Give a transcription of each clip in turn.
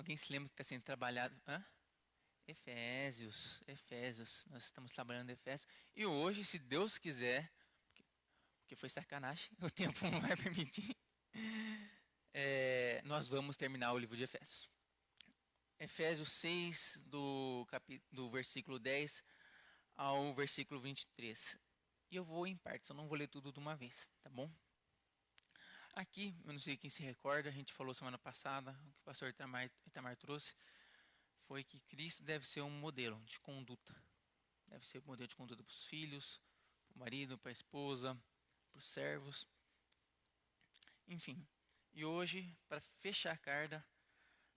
Alguém se lembra que está sendo trabalhado? Hã? Efésios. Nós estamos trabalhando em Efésios. E hoje, se Deus quiser, porque foi sacanagem, o tempo não vai permitir, nós vamos terminar o livro de Efésios. Efésios 6, do versículo 10 ao versículo 23. E eu vou em partes, eu não vou ler tudo de uma vez, tá bom? Aqui, eu não sei quem se recorda, a gente falou semana passada, o que o pastor Itamar trouxe, foi que Cristo deve ser um modelo de conduta. Deve ser um modelo de conduta para os filhos, para o marido, para a esposa, para os servos. Enfim. E hoje, para fechar a carta,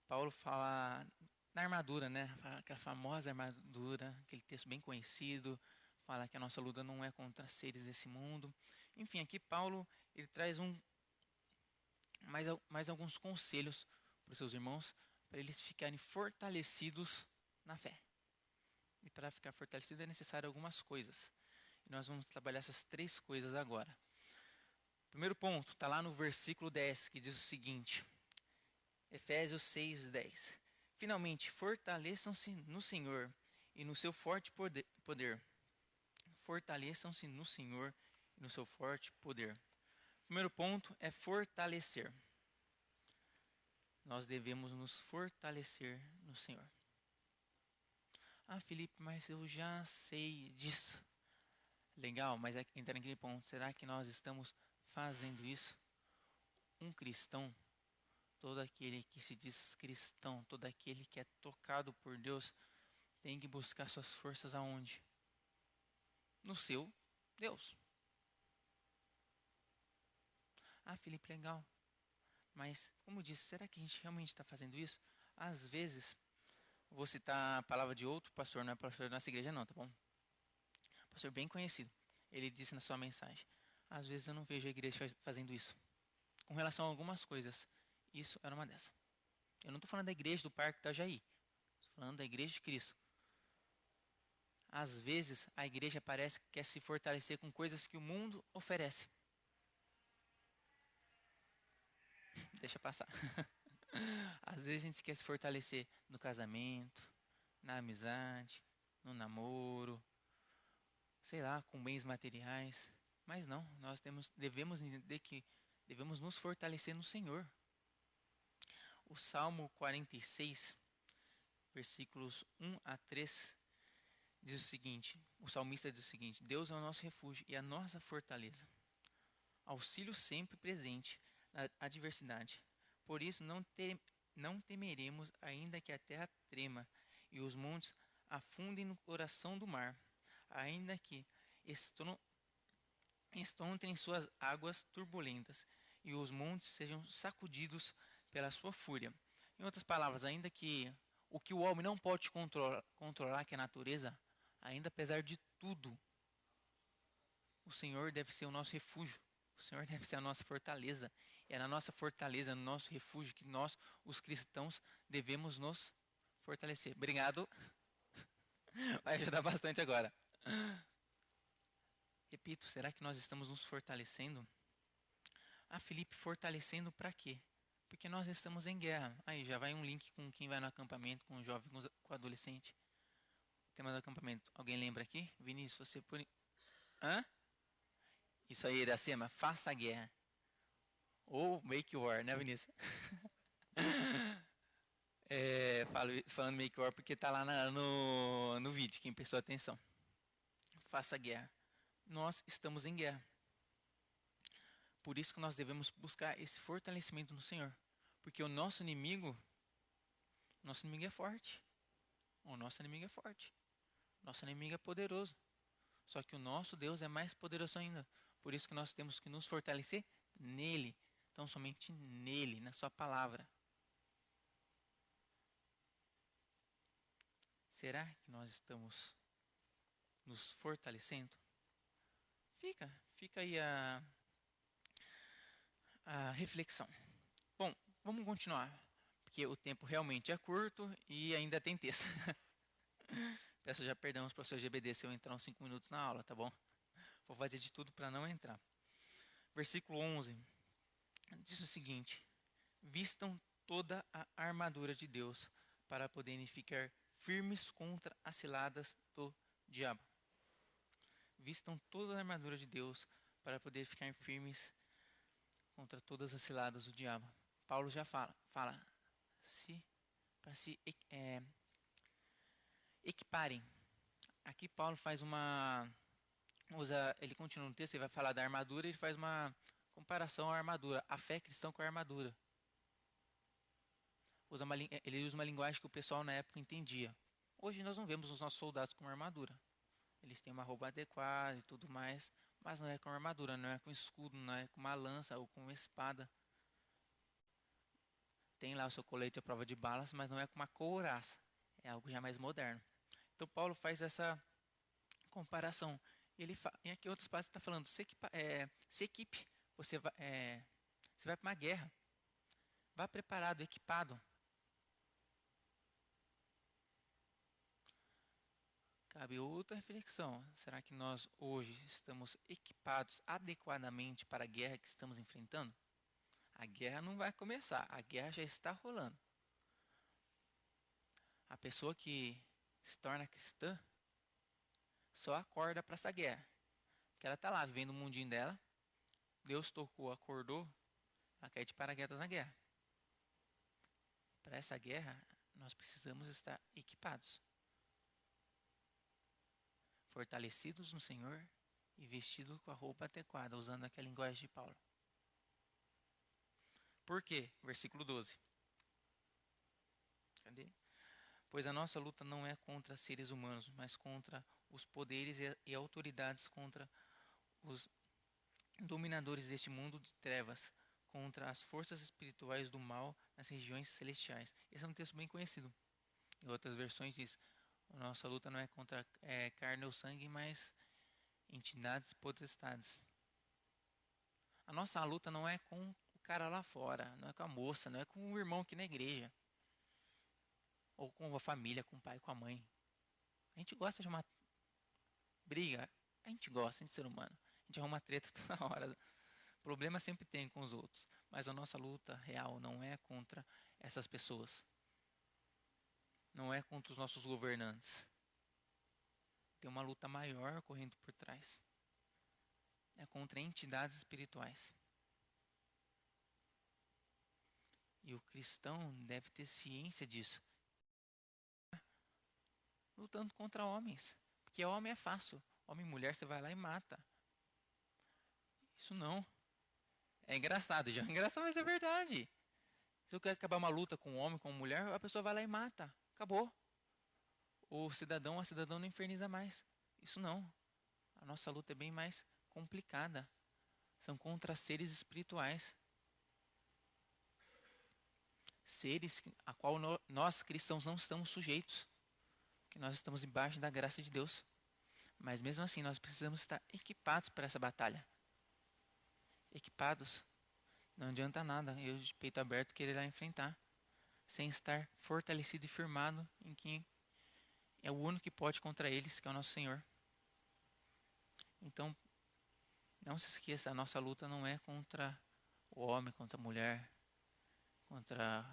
Paulo fala na armadura, né? Aquela famosa armadura, aquele texto bem conhecido, fala que a nossa luta não é contra seres desse mundo. Enfim, aqui Paulo ele traz mais alguns conselhos para os seus irmãos, para eles ficarem fortalecidos na fé. E para ficar fortalecido é necessário algumas coisas. E nós vamos trabalhar essas três coisas agora. Primeiro ponto, está lá no versículo 10, que diz o seguinte, Efésios 6, 10. Finalmente, fortaleçam-se no Senhor e no seu forte poder. Fortaleçam-se no Senhor e no seu forte poder. Primeiro ponto é fortalecer. Nós devemos nos fortalecer no Senhor. Ah, Felipe, mas eu já sei disso. Legal, mas entra naquele ponto. Será que nós estamos fazendo isso? Um cristão, todo aquele que se diz cristão, todo aquele que é tocado por Deus, tem que buscar suas forças aonde? No seu Deus. Ah, Felipe, legal. Mas, como disse, será que a gente realmente está fazendo isso? Às vezes, vou citar a palavra de outro pastor, não é pastor da nossa igreja não, tá bom? Pastor bem conhecido. Ele disse na sua mensagem, às vezes eu não vejo a igreja fazendo isso. Com relação a algumas coisas, isso era uma dessas. Eu não estou falando da igreja do Parque Itajaí. Estou falando da igreja de Cristo. Às vezes, a igreja parece que quer se fortalecer com coisas que o mundo oferece. Deixa passar. Às vezes a gente quer se fortalecer no casamento, na amizade, no namoro, sei lá, com bens materiais. Mas não, devemos entender que devemos nos fortalecer no Senhor. O Salmo 46, versículos 1 a 3, diz o seguinte, o salmista diz o seguinte, Deus é o nosso refúgio e a nossa fortaleza, auxílio sempre presente na adversidade. Por isso não temeremos ainda que a terra trema e os montes afundem no coração do mar, ainda que estrontem suas águas turbulentas e os montes sejam sacudidos pela sua fúria. Em outras palavras, ainda que o que o homem não pode controlar, que é a natureza, ainda apesar de tudo, o Senhor deve ser o nosso refúgio. O Senhor deve ser a nossa fortaleza. É na nossa fortaleza, no nosso refúgio, que nós, os cristãos, devemos nos fortalecer. Obrigado. Vai ajudar bastante agora. Repito, será que nós estamos nos fortalecendo? Ah, Felipe, fortalecendo para quê? Porque nós estamos em guerra. Aí já vai um link com quem vai no acampamento, com o jovem, com o adolescente. O tema do acampamento. Alguém lembra aqui? Vinícius, você por... Hã? Isso aí, Iracema, faça a guerra. Ou make war, né, Vinícius? Falando make war porque tá lá no vídeo, quem prestou atenção. Faça a guerra. Nós estamos em guerra. Por isso que nós devemos buscar esse fortalecimento no Senhor. Porque o nosso inimigo é forte. O nosso inimigo é forte. Nosso inimigo é poderoso. Só que o nosso Deus é mais poderoso ainda. Por isso que nós temos que nos fortalecer nele. Então somente nele, na sua palavra. Será que nós estamos nos fortalecendo? Fica aí a reflexão. Bom, vamos continuar. Porque o tempo realmente é curto e ainda tem texto. Peço já perdão aos professores GBD se eu entrar uns 5 minutos na aula, tá bom? Vou fazer de tudo para não entrar. Versículo 11 diz o seguinte: Vistam toda a armadura de Deus para poderem ficar firmes contra as ciladas do diabo. Vistam toda a armadura de Deus para poder ficar firmes contra todas as ciladas do diabo. Paulo já fala para se equiparem. Aqui Paulo faz ele continua no texto, ele vai falar da armadura, ele faz uma comparação à armadura, a fé cristã com a armadura. Ele usa uma linguagem que o pessoal na época entendia. Hoje nós não vemos os nossos soldados com armadura. Eles têm uma roupa adequada e tudo mais, mas não é com armadura, não é com escudo, não é com uma lança ou com uma espada. Tem lá o seu colete à prova de balas, mas não é com uma couraça. É algo já mais moderno. Então Paulo faz essa comparação. E aqui outras partes está falando, se equipe, você vai para uma guerra. Vá preparado, equipado. Cabe outra reflexão. Será que nós hoje estamos equipados adequadamente para a guerra que estamos enfrentando? A guerra não vai começar, a guerra já está rolando. A pessoa que se torna cristã só acorda para essa guerra. Porque ela está lá vivendo o mundinho dela, Deus tocou, acordou, ela quer ir de paraquedas na guerra. Para essa guerra, nós precisamos estar equipados, fortalecidos no Senhor e vestidos com a roupa adequada, usando aquela linguagem de Paulo. Por quê? Versículo 12. Cadê? Pois a nossa luta não é contra seres humanos, mas contra os poderes e autoridades, contra os dominadores deste mundo de trevas, contra as forças espirituais do mal nas regiões celestiais. Esse é um texto bem conhecido. Em outras versões diz, a nossa luta não é contra carne ou sangue, mas entidades e potestades. A nossa luta não é com o cara lá fora, não é com a moça, não é com o irmão aqui na igreja. Ou com a família, com o pai, com a mãe. A gente gosta de uma briga, a gente gosta de ser humano. A gente arruma treta toda hora. Problema sempre tem com os outros. Mas a nossa luta real não é contra essas pessoas. Não é contra os nossos governantes. Tem uma luta maior correndo por trás. É contra entidades espirituais. E o cristão deve ter ciência disso. Lutando contra homens. Porque homem é fácil. Homem e mulher você vai lá e mata. Isso não. É engraçado, já é engraçado, mas é verdade. Se eu quero acabar uma luta com um homem, com uma mulher, a pessoa vai lá e mata. Acabou. O cidadão, a cidadã não inferniza mais. Isso não. A nossa luta é bem mais complicada. São contra seres espirituais. Seres a qual nós cristãos não estamos sujeitos. Que nós estamos embaixo da graça de Deus. Mas mesmo assim, nós precisamos estar equipados para essa batalha. Equipados. Não adianta nada eu de peito aberto querer lá enfrentar. Sem estar fortalecido e firmado em quem é o único que pode contra eles, que é o nosso Senhor. Então, não se esqueça, a nossa luta não é contra o homem, contra a mulher, contra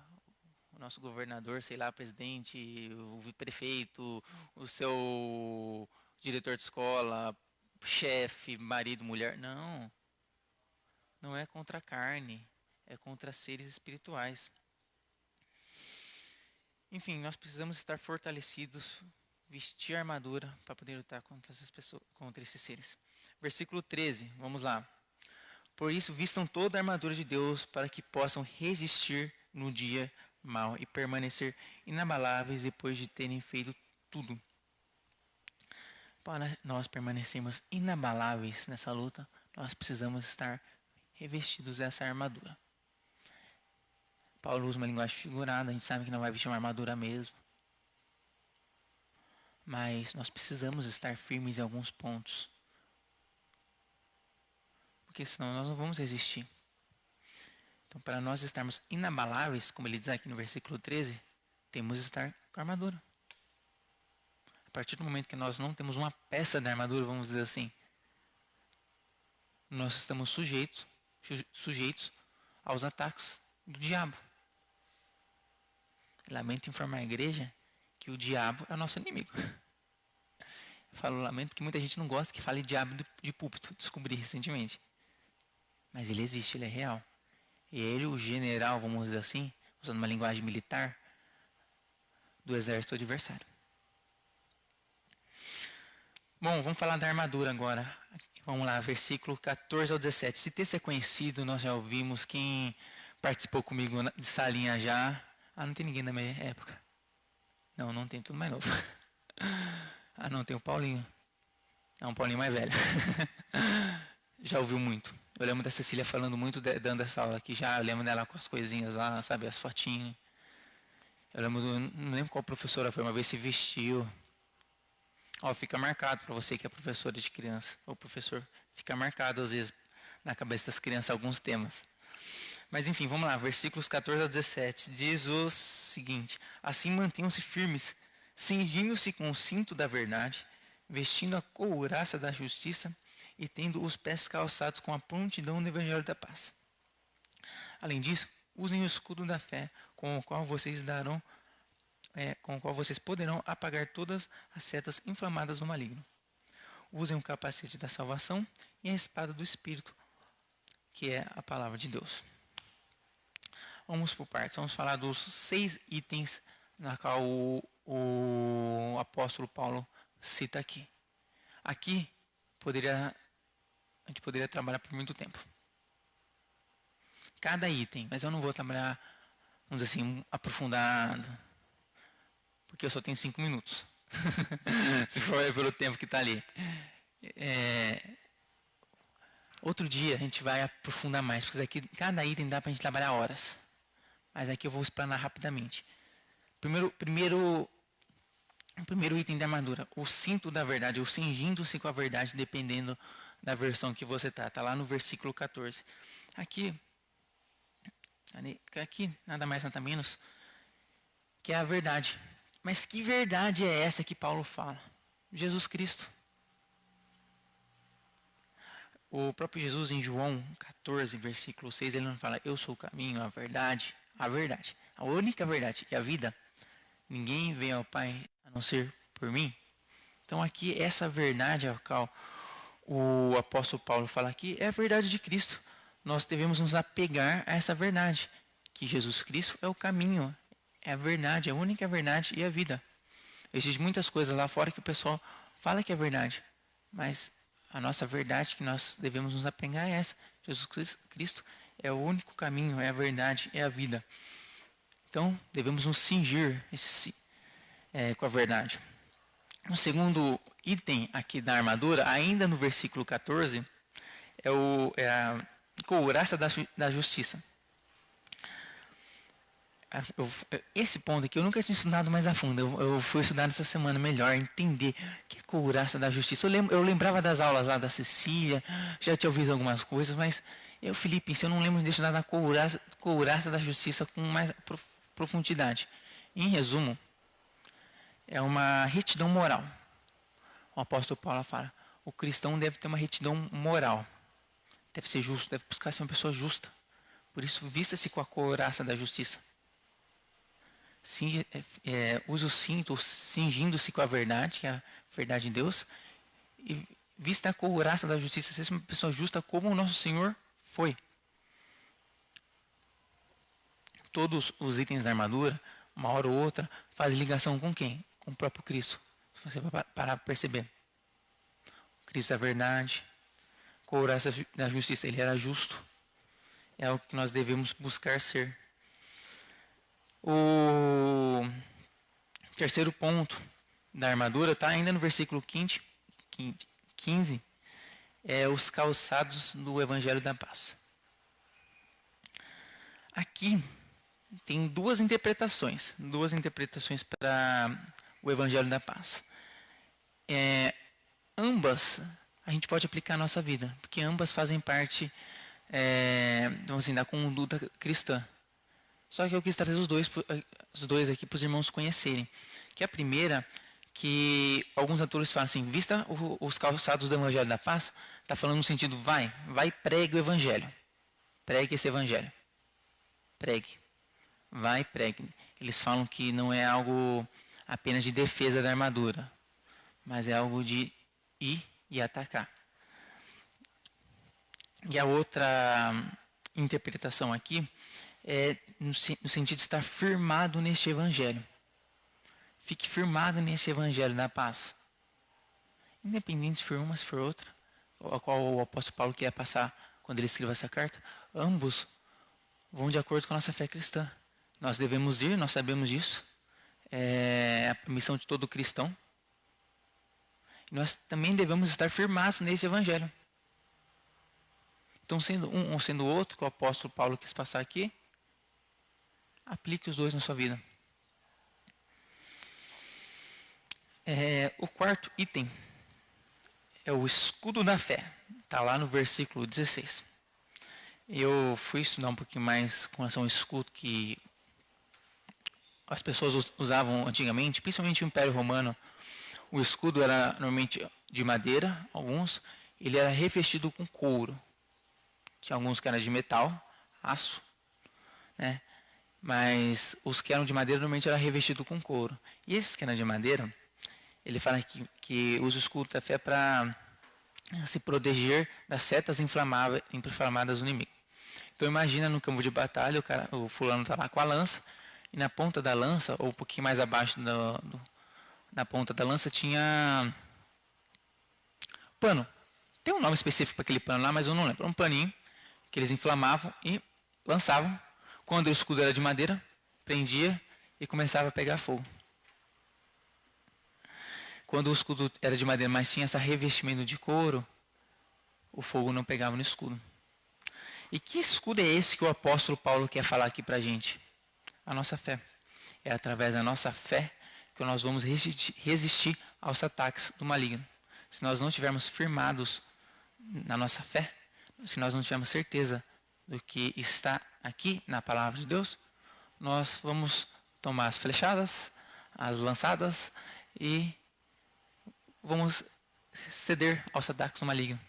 o nosso governador, sei lá, presidente, o prefeito, o seu diretor de escola, chefe, marido, mulher. Não. Não é contra a carne, é contra seres espirituais. Enfim, nós precisamos estar fortalecidos, vestir a armadura para poder lutar contra essas pessoas, contra esses seres. Versículo 13, vamos lá. Por isso, vistam toda a armadura de Deus para que possam resistir no dia mau e permanecer inabaláveis depois de terem feito tudo. Para nós permanecermos inabaláveis nessa luta, nós precisamos estar revestidos dessa armadura. Paulo usa uma linguagem figurada, a gente sabe que não vai vestir uma armadura mesmo. Mas nós precisamos estar firmes em alguns pontos. Porque senão nós não vamos resistir. Então, para nós estarmos inabaláveis, como ele diz aqui no versículo 13, temos que estar com a armadura. A partir do momento que nós não temos uma peça da armadura, vamos dizer assim, nós estamos sujeitos aos ataques do diabo. Lamento informar a igreja que o diabo é o nosso inimigo. Eu falo lamento porque muita gente não gosta que fale diabo de púlpito. Descobri recentemente. Mas ele existe, ele é real. E ele, o general, vamos dizer assim, usando uma linguagem militar, do exército adversário. Bom, vamos falar da armadura agora. Vamos lá, versículo 14 ao 17. Esse texto é conhecido, nós já ouvimos. Quem participou comigo de salinha já? Ah, não tem ninguém da minha época. Não, não tem, tudo mais novo. Ah, não, tem o Paulinho. É um Paulinho mais velho. Já ouviu muito. Eu lembro da Cecília falando muito, dando essa aula aqui já. Eu lembro dela com as coisinhas lá, sabe, as fotinhas. Eu lembro, não lembro qual professora foi, uma vez se vestiu. Ó, fica marcado para você que é professora de criança, ou professor, fica marcado às vezes na cabeça das crianças alguns temas. Mas enfim, vamos lá, versículos 14 a 17, diz o seguinte: assim mantenham-se firmes, cingindo-se com o cinto da verdade, vestindo a couraça da justiça e tendo os pés calçados com a prontidão do evangelho da paz. Além disso, usem o escudo da fé, com o qual vocês poderão apagar todas as setas inflamadas do maligno. Usem o capacete da salvação e a espada do Espírito, que é a palavra de Deus. Vamos por partes. Vamos falar dos 6 itens na qual o apóstolo Paulo cita aqui. Aqui a gente poderia trabalhar por muito tempo. Cada item, mas eu não vou trabalhar, vamos dizer assim, aprofundado, porque eu só tenho 5 minutos. Se for pelo tempo que está ali. Outro dia a gente vai aprofundar mais, porque aqui cada item dá para a gente trabalhar horas. Mas aqui eu vou explanar rapidamente. Primeiro item da armadura, o cinto da verdade, ou cingindo-se com a verdade, dependendo da versão que você está. Está lá no versículo 14. Aqui, nada mais, nada menos, que é a verdade. Mas que verdade é essa que Paulo fala? Jesus Cristo. O próprio Jesus, em João 14, versículo 6, ele não fala: eu sou o caminho, a verdade, a única verdade e a vida. Ninguém vem ao Pai a não ser por mim. Então aqui, essa verdade a qual o apóstolo Paulo fala aqui é a verdade de Cristo. Nós devemos nos apegar a essa verdade, que Jesus Cristo é o caminho, é a verdade, a única verdade e a vida. Existem muitas coisas lá fora que o pessoal fala que é verdade, mas a nossa verdade que nós devemos nos apegar é essa. Jesus Cristo é o único caminho, é a verdade, é a vida. Então, devemos nos cingir com a verdade. O segundo item aqui da armadura, ainda no versículo 14, é a couraça da justiça. Esse ponto aqui eu nunca tinha estudado mais a fundo. Eu fui estudar essa semana melhor, entender o que é couraça da justiça. Eu lembrava das aulas lá da Cecília, já tinha ouvido algumas coisas, mas Felipe, eu não lembro de estudar da couraça da justiça com mais profundidade. Em resumo, é uma retidão moral. O apóstolo Paulo fala: o cristão deve ter uma retidão moral, deve ser justo, deve buscar ser uma pessoa justa. Por isso, vista-se com a couraça da justiça. Use o cinto, cingindo-se com a verdade, que é a verdade de Deus, e vista a couraça da justiça, seja uma pessoa justa como o nosso Senhor foi. Todos os itens da armadura, uma hora ou outra, fazem ligação com quem? Com o próprio Cristo. Se você parar para perceber. Cristo é a verdade, couraça da justiça, ele era justo. É o que nós devemos buscar ser. O terceiro ponto da armadura está ainda no versículo 15, é os calçados do Evangelho da Paz. Aqui tem duas interpretações para o Evangelho da Paz. Ambas a gente pode aplicar à nossa vida, porque ambas fazem parte vamos assim, da conduta cristã. Só que eu quis trazer os dois aqui para os irmãos conhecerem. Que a primeira, que alguns autores falam assim: vista os calçados do Evangelho da Paz, está falando no sentido: vai pregue o Evangelho. Pregue esse Evangelho. Pregue. Vai, pregue. eles falam que não é algo apenas de defesa da armadura, mas é algo de ir e atacar. E a outra interpretação aqui é no sentido de estar firmado neste evangelho. Fique firmado nesse evangelho da paz. Independente se for uma, se for outra, a qual o apóstolo Paulo quer passar quando ele escreve essa carta, ambos vão de acordo com a nossa fé cristã. Nós devemos ir, nós sabemos disso. É a missão de todo cristão. Nós também devemos estar firmados nesse evangelho. Então, sendo um ou sendo outro, que o apóstolo Paulo quis passar aqui, aplique os dois na sua vida. O quarto item é o escudo da fé. Está lá no versículo 16. Eu fui estudar um pouquinho mais com relação ao escudo que as pessoas usavam antigamente, principalmente no Império Romano. O escudo era normalmente de madeira, alguns. Ele era revestido com couro. Tinha alguns que eram de metal, aço, né? Mas os que eram de madeira normalmente era revestido com couro. E esses que eram de madeira, ele fala que usa o escudo da fé para se proteger das setas inflamadas do inimigo. Então imagina no campo de batalha, o fulano está lá com a lança, e na ponta da lança, ou um pouquinho mais abaixo na ponta da lança, tinha pano. Tem um nome específico para aquele pano lá, mas eu não lembro. Um paninho que eles inflamavam e lançavam. Quando o escudo era de madeira, prendia e começava a pegar fogo. Quando o escudo era de madeira, mas tinha esse revestimento de couro, o fogo não pegava no escudo. E que escudo é esse que o apóstolo Paulo quer falar aqui para a gente? A nossa fé. É através da nossa fé que nós vamos resistir aos ataques do maligno. Se nós não estivermos firmados na nossa fé, se nós não tivermos certeza do que está aqui na palavra de Deus, nós vamos tomar as flechadas, as lançadas e vamos ceder aos ataques do maligno.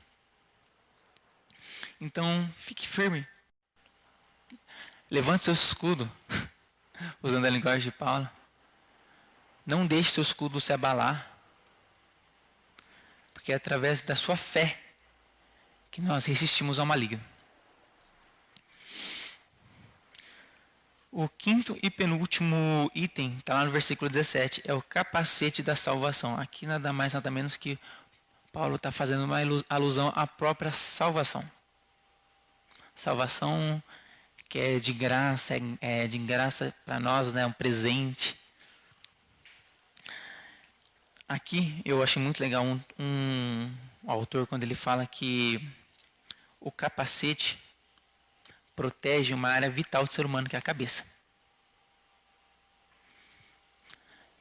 Então, fique firme. Levante seu escudo, usando a linguagem de Paulo. Não deixe seu escudo se abalar, porque é através da sua fé que nós resistimos ao maligno. O quinto e penúltimo item, está lá no versículo 17, é o capacete da salvação. Aqui nada mais, nada menos que Paulo está fazendo uma alusão à própria salvação. Salvação que é de graça para nós, né, um presente. Aqui eu achei muito legal um autor quando ele fala que o capacete protege uma área vital do ser humano, que é a cabeça.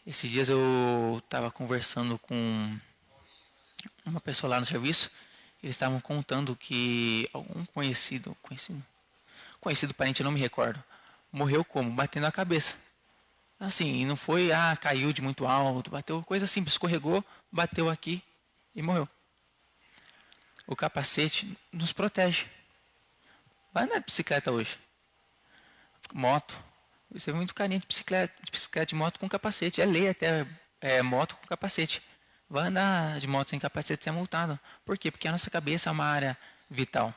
Esses dias eu estava conversando com uma pessoa lá no serviço, eles estavam contando que algum conhecido parente, eu não me recordo, morreu como? Batendo a cabeça. Assim, não foi, caiu de muito alto, bateu, coisa simples, escorregou, bateu aqui e morreu. O capacete nos protege. Vai andar de bicicleta hoje. Moto. Você vê muito carinha de bicicleta de moto com capacete. É lei até moto com capacete. Vai andar de moto sem capacete ser multado. Por quê? Porque a nossa cabeça é uma área vital.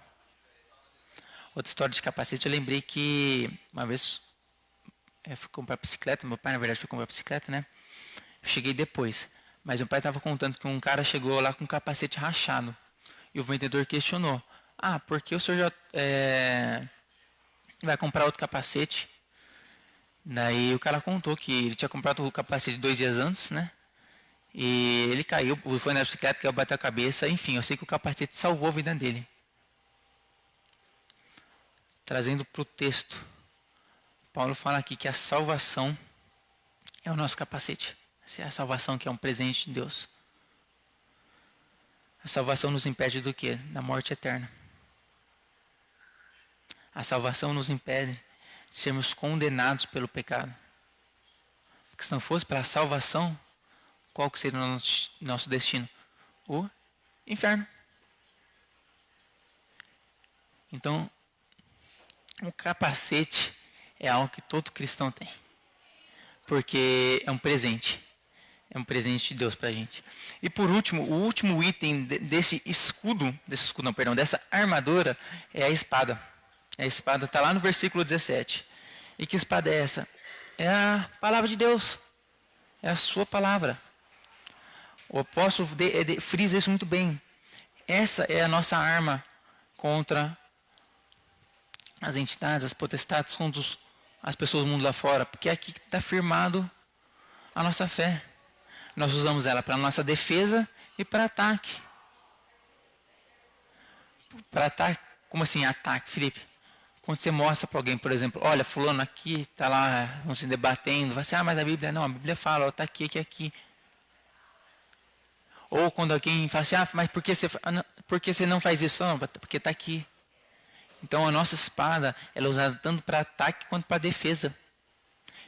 Outra história de capacete, eu lembrei que uma vez eu fui comprar bicicleta, meu pai na verdade foi comprar bicicleta, né? Eu cheguei depois. Mas meu pai estava contando que um cara chegou lá com um capacete rachado. E o vendedor questionou. Por que o senhor já vai comprar outro capacete? Daí o cara contou que ele tinha comprado o capacete 2 dias antes, né? E ele caiu, foi na bicicleta, caiu, bateu a cabeça. Enfim, eu sei que o capacete salvou a vida dele. Trazendo para o texto, Paulo fala aqui que a salvação é o nosso capacete. Essa é a salvação que é um presente de Deus. A salvação nos impede do quê? Da morte eterna. A salvação nos impede de sermos condenados pelo pecado. Porque se não fosse pela salvação, qual que seria o nosso destino? O inferno. Então, o capacete é algo que todo cristão tem. porque é um presente. É um presente de Deus para a gente. E por último, o último item dessa armadura é a espada. A espada está lá no versículo 17. E que espada é essa? É a palavra de Deus. É a sua palavra. O apóstolo frisa isso muito bem. Essa é a nossa arma contra as entidades, as potestades, contra as pessoas do mundo lá fora. Porque é aqui que está firmado a nossa fé. Nós usamos ela para nossa defesa e para ataque. Para ataque, como assim ataque, Felipe? Quando você mostra para alguém, por exemplo, olha, fulano aqui está lá, vão se debatendo, vai ser, mas a Bíblia não, a Bíblia fala, está aqui, aqui, aqui. Ou quando alguém fala assim, mas por que você não faz isso? Não, porque está aqui. Então a nossa espada ela é usada tanto para ataque quanto para defesa.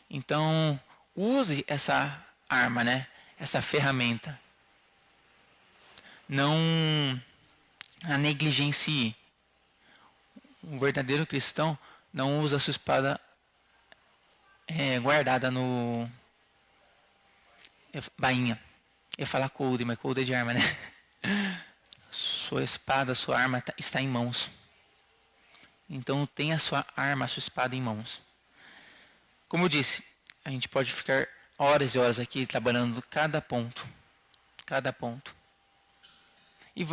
Então use essa arma, né? Essa ferramenta. Não a negligencie. Um verdadeiro cristão não usa a sua espada guardada no bainha. Eu ia falar cold, mas cold é de arma, né? Sua espada, sua arma está em mãos. Então tenha a sua arma, a sua espada em mãos. Como eu disse, a gente pode ficar horas e horas aqui trabalhando cada ponto. Cada ponto. E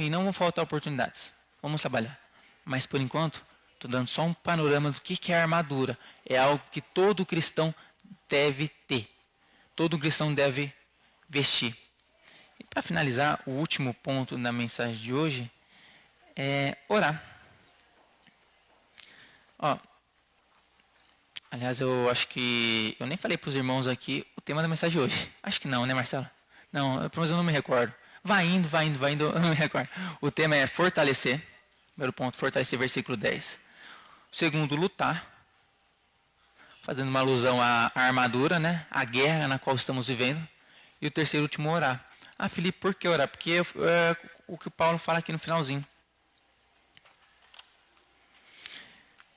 não vão faltar oportunidades. Vamos trabalhar. Mas por enquanto, estou dando só um panorama do que é a armadura. É algo que todo cristão deve ter. Todo cristão deve vestir. E para finalizar, o último ponto da mensagem de hoje é orar. Aliás, eu acho que eu nem falei para os irmãos aqui o tema da mensagem de hoje. Acho que não, né, Marcelo? Não, pelo menos eu não me recordo. Vai indo, eu não me recordo. O tema é fortalecer. Primeiro ponto, fortalecer, versículo 10. Segundo, lutar. Fazendo uma alusão à armadura, né? À guerra na qual estamos vivendo. E o terceiro, último, orar. Felipe, por que orar? Porque é o que o Paulo fala aqui no finalzinho.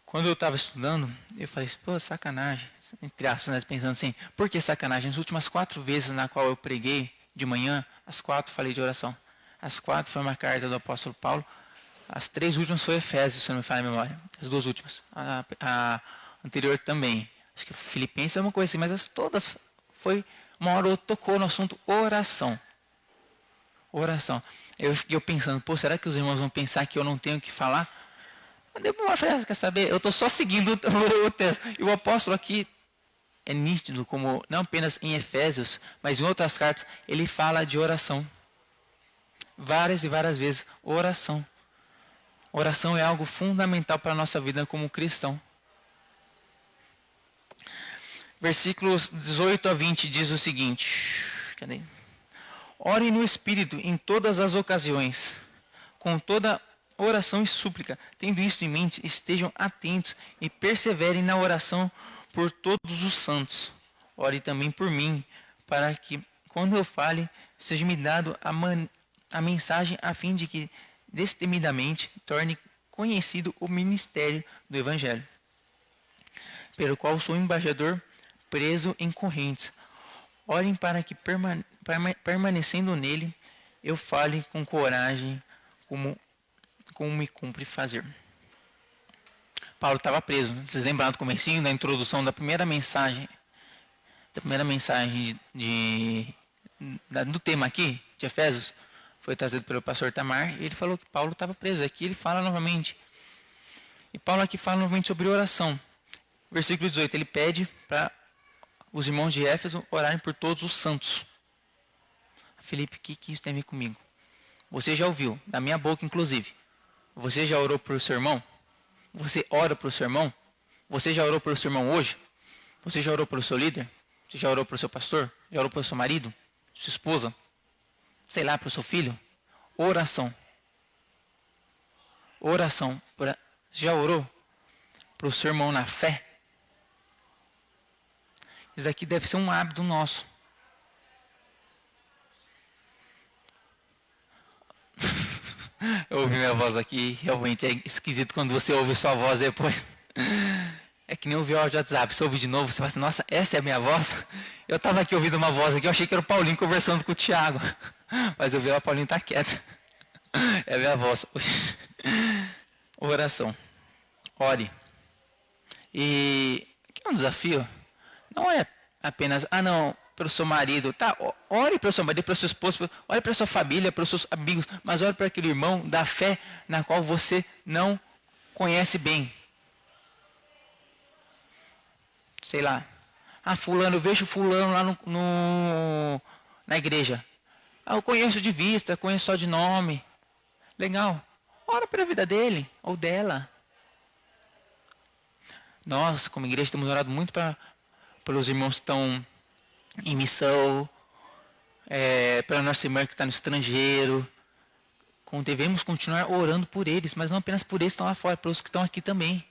Quando eu estava estudando, eu falei assim, pô, sacanagem. Entre aspas, né, pensando assim, por que sacanagem? As últimas 4 vezes na qual eu preguei de manhã, as 4 falei de oração. As 4 foi uma carta do apóstolo Paulo. As 3 últimas foi Efésios, se não me falha a memória. As 2 últimas. A anterior também. Acho que Filipenses é uma coisa assim, mas todas foi... Uma hora eu tocou no assunto oração. Oração. Eu pensando, pô, será que os irmãos vão pensar que eu não tenho o que falar? Eu falei, quer saber? Eu estou só seguindo o texto. E o apóstolo aqui é nítido, como não apenas em Efésios, mas em outras cartas, ele fala de oração. Várias e várias vezes, oração. Oração é algo fundamental para a nossa vida como cristão. Versículos 18 a 20 diz o seguinte. Cadê? Ore no Espírito em todas as ocasiões, com toda oração e súplica. Tendo isso em mente, estejam atentos e perseverem na oração por todos os santos. Ore também por mim, para que, quando eu fale, seja me dado a mensagem a fim de que, destemidamente, torne conhecido o ministério do Evangelho, pelo qual sou embaixador preso em correntes. Orem para que, permanecendo nele, eu fale com coragem, como me cumpre fazer. Paulo estava preso. Vocês lembram do comecinho, da introdução da primeira mensagem do tema aqui, de Efésios, foi trazido pelo pastor Tamar, e ele falou que Paulo estava preso. Aqui ele fala novamente. E Paulo aqui fala novamente sobre oração. Versículo 18, ele pede para os irmãos de Éfeso orarem por todos os santos. Felipe, o que isso tem a ver comigo? Você já ouviu, da minha boca inclusive. Você já orou por seu irmão? Você ora por seu irmão? Você já orou por seu irmão hoje? Você já orou pelo seu líder? Você já orou pelo seu pastor? Já orou pelo seu marido? Sua esposa? Sei lá, pelo seu filho? Oração. Oração. Já orou pelo seu irmão na fé? Isso daqui deve ser um hábito nosso. Eu ouvi minha voz aqui, realmente é esquisito quando você ouve sua voz depois. É que nem ouvir o áudio do WhatsApp. Se ouvir de novo, você fala assim, nossa, essa é a minha voz? Eu estava aqui ouvindo uma voz aqui, eu achei que era o Paulinho conversando com o Thiago. Mas eu vi o Paulinho tá quieto. É a minha voz. Oração. Ore. E que é um desafio. Não é apenas, não, pelo seu marido. Tá, ore pelo seu marido, pelo seu esposo, ore pela sua família, pelos seus amigos, mas ore para aquele irmão da fé na qual você não conhece bem. Sei lá. Fulano, eu vejo fulano lá na igreja. Eu conheço de vista, conheço só de nome. Legal. Ora pela vida dele ou dela. Nós, como igreja, temos orado muito pelos irmãos que estão em missão, pela nossa irmã que está no estrangeiro. Devemos continuar orando por eles, mas não apenas por eles que estão lá fora, pelos que estão aqui também.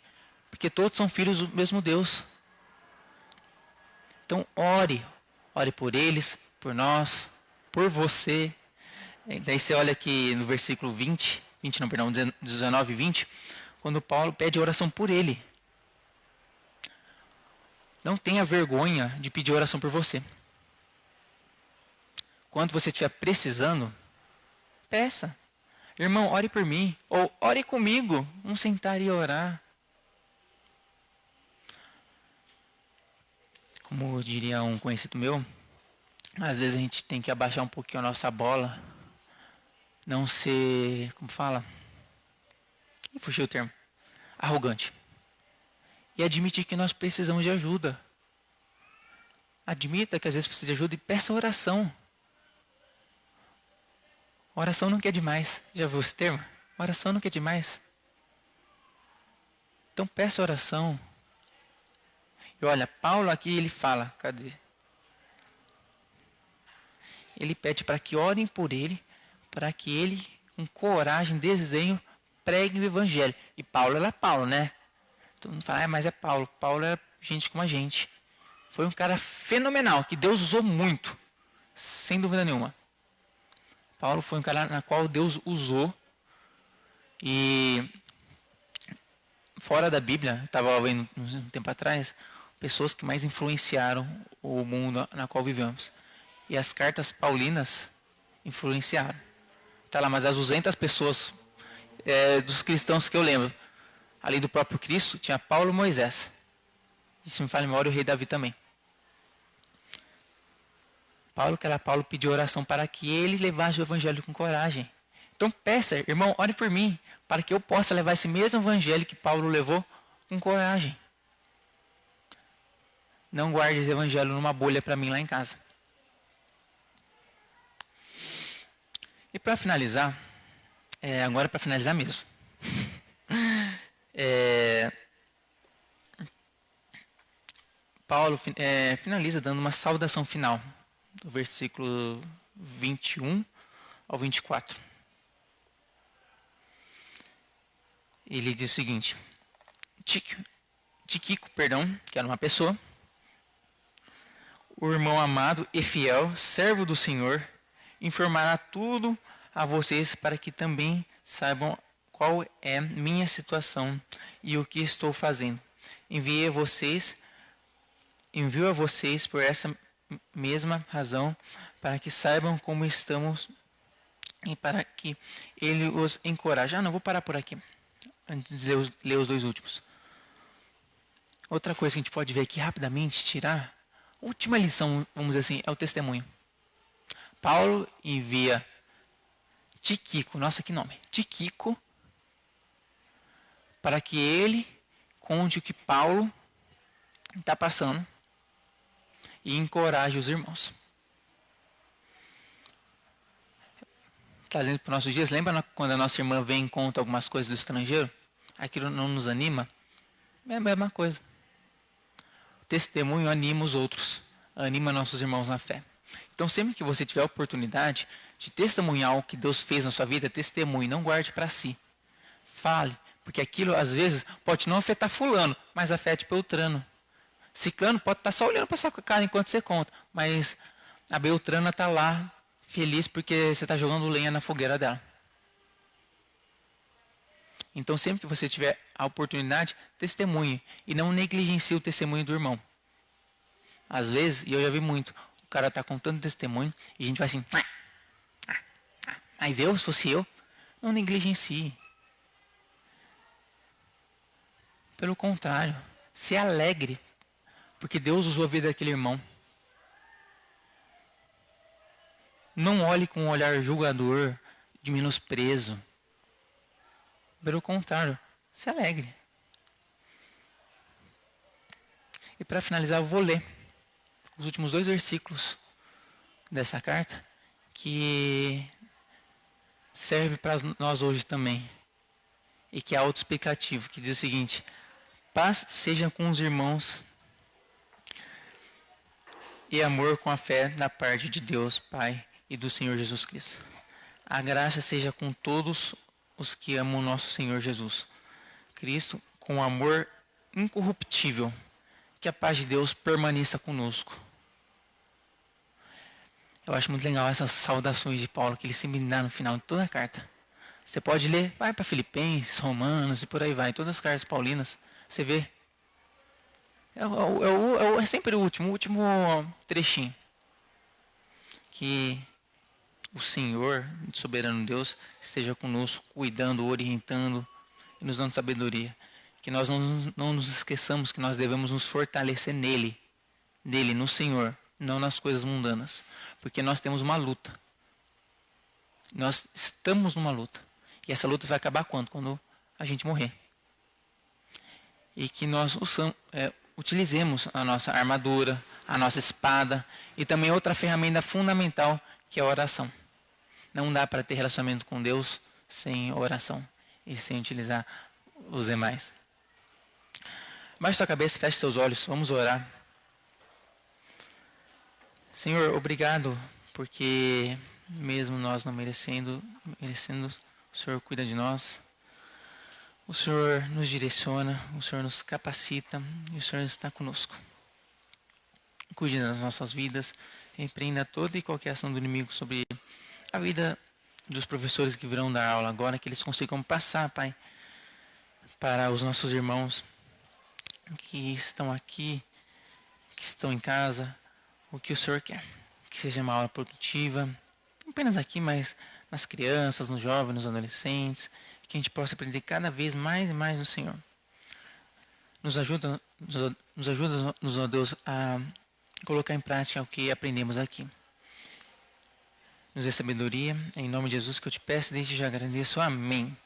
Porque todos são filhos do mesmo Deus. Então, ore por eles, por nós, por você. Daí você olha aqui no versículo 19 e 20, quando Paulo pede oração por ele. Não tenha vergonha de pedir oração por você. Quando você estiver precisando, peça. Irmão, ore por mim. Ou ore comigo. Vamos sentar e orar. Como diria um conhecido meu, às vezes a gente tem que abaixar um pouquinho a nossa bola. Não ser, como fala? Fugiu o termo. Arrogante. E admitir que nós precisamos de ajuda. Admita que às vezes precisa de ajuda e peça oração. Oração não quer demais. Já viu esse termo? Oração não quer demais. Então peça oração. E olha, Paulo aqui ele fala, cadê? Ele pede para que orem por ele, para que ele, com coragem, desdenho, pregue o evangelho. E Paulo era Paulo, né? Todo mundo fala, mas é Paulo. Paulo era gente como a gente. Foi um cara fenomenal, que Deus usou muito, sem dúvida nenhuma. Paulo foi um cara na qual Deus usou. E fora da Bíblia, estava vendo um tempo atrás, pessoas que mais influenciaram o mundo na qual vivemos. E as cartas paulinas influenciaram. Tá lá, mas as 200 pessoas dos cristãos que eu lembro, além do próprio Cristo, tinha Paulo e Moisés. E se me fala em memória, o rei Davi também. Paulo pediu oração para que ele levasse o evangelho com coragem. Então peça, irmão, ore por mim, para que eu possa levar esse mesmo evangelho que Paulo levou com coragem. Não guarde esse evangelho numa bolha para mim lá em casa. E para finalizar, agora para finalizar mesmo. Paulo finaliza dando uma saudação final, do versículo 21 ao 24. Ele diz o seguinte: Tíquico, que era uma pessoa, o irmão amado e fiel, servo do Senhor, informará tudo a vocês para que também saibam qual é minha situação e o que estou fazendo. Envio a vocês por essa mesma razão, para que saibam como estamos e para que ele os encoraje. Não, vou parar por aqui, antes de ler os dois últimos. Outra coisa que a gente pode ver aqui rapidamente, tirar, última lição, vamos dizer assim, é o testemunho. Paulo envia Tíquico, nossa, que nome, Tíquico, para que ele conte o que Paulo está passando e encoraje os irmãos. Trazendo para os nossos dias, lembra quando a nossa irmã vem e conta algumas coisas do estrangeiro? Aquilo não nos anima? É a mesma coisa. O testemunho anima os outros, anima nossos irmãos na fé. Então, sempre que você tiver a oportunidade de testemunhar o que Deus fez na sua vida, testemunhe, não guarde para si. Fale, porque aquilo às vezes pode não afetar fulano, mas afete Beltrano. Ciclano pode estar só olhando para sua cara enquanto você conta, mas a Beltrana está lá feliz porque você está jogando lenha na fogueira dela. Então, sempre que você tiver a oportunidade, testemunhe. E não negligencie o testemunho do irmão. Às vezes, e eu já vi muito, o cara está contando testemunho e a gente vai assim, mas eu, se fosse eu, não negligencie. Pelo contrário, se alegre, porque Deus usou a vida daquele irmão. Não olhe com um olhar julgador, de menosprezo. Pelo contrário, se alegre. E para finalizar, eu vou ler os últimos 2 versículos dessa carta, que serve para nós hoje também. E que é autoexplicativo, que diz o seguinte: paz seja com os irmãos e amor com a fé da parte de Deus, Pai e do Senhor Jesus Cristo. A graça seja com todos os que amam nosso Senhor Jesus Cristo, com amor incorruptível. Que a paz de Deus permaneça conosco. Eu acho muito legal essas saudações de Paulo que ele sempre dá no final de toda a carta. Você pode ler, vai para Filipenses, Romanos e por aí vai, todas as cartas paulinas, você vê. É sempre o último trechinho. Que o Senhor, soberano Deus, esteja conosco, cuidando, orientando e nos dando sabedoria. Que nós não nos esqueçamos que nós devemos nos fortalecer nele, no Senhor, não nas coisas mundanas. Porque nós temos uma luta. Nós estamos numa luta. E essa luta vai acabar quando? Quando a gente morrer. E que nós utilizemos a nossa armadura, a nossa espada e também outra ferramenta fundamental, que é a oração. Não dá para ter relacionamento com Deus sem oração e sem utilizar os demais. Baixe sua cabeça, feche seus olhos, vamos orar. Senhor, obrigado, porque mesmo nós não merecendo, o Senhor cuida de nós. O Senhor nos direciona, o Senhor nos capacita e o Senhor está conosco. Cuide das nossas vidas, repreenda toda e qualquer ação do inimigo sobre a vida dos professores que virão dar aula agora, que eles consigam passar, Pai, para os nossos irmãos que estão aqui, que estão em casa, o que o Senhor quer. Que seja uma aula produtiva, não apenas aqui, mas nas crianças, nos jovens, nos adolescentes, que a gente possa aprender cada vez mais e mais no Senhor. Nos ajuda, ó Deus, a colocar em prática o que aprendemos aqui. Nos dê sabedoria, em nome de Jesus que eu te peço, desde já agradeço. Amém.